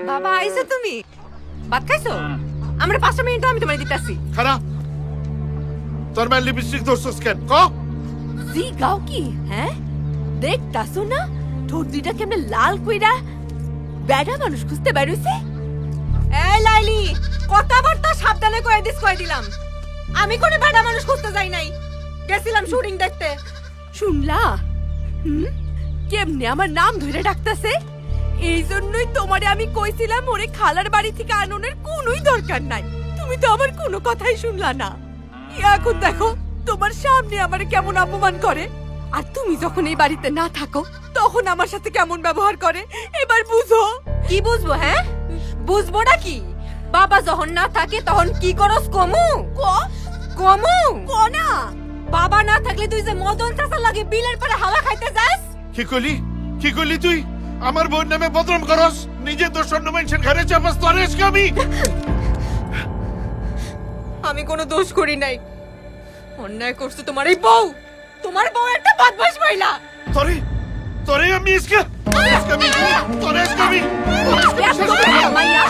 বাবা আইছো তুমি? ভাত খাইছো? আমরা 5 মিনিট আমি তোমায় দিতাছি। খারাপ তোর মা লিপস্টিক ধরছস কেন ক জি গাও কি হ্যাঁ দেখতাছো না ঠোঁট দুইটা কেমনে লাল কইরা বেড়া মানুষ খুঁজতে বেরোইছে। এই লাইলি কথাবার্তা সাবধানে কয়ে দিলাম আমি কোনো বেড়া মানুষ খুঁজতে যাই নাই, গেছিলাম শুটিং দেখতে। শুনলা কেমনে আমার নাম ধরে ডাকতেছে? এই জন্যই তোমারে আমি কইছিলাম ওরে খালার বাড়ি থেকে আননের কোনোই দরকার নাই। তুমি তো আমার কোনো কথাই শুনলা না। এখন দেখো তোমার সামনে আমারে কেমন অপমান করে, আর তুমি যখন এই বাড়িতে না থাকো তখন আমার সাথে কেমন ব্যবহার করে এবার বুঝো। কি বুঝবো? হ্যাঁ বুঝবো না কি? বাবা যখন না থাকে তখন কি করস কমু কমু না? বাবা না থাকলে তুই যে মদন চাচা লাগে বিলের পরে হাওয়া খাইতে যাস। কি কইলি তুই আমার বোন নামে বদনাম করস, নিজে তো স্বর্ণ মেনশন ঘরে চাপাস তোর এসকামি। আমি কোনো দোষ করি নাই, অন্যায় করছে তোমার এই বউ। তোমার বউ একটা বদমাশ মহিলা। তোরে আমি এসকামি তোরে এসকামি মাইয়া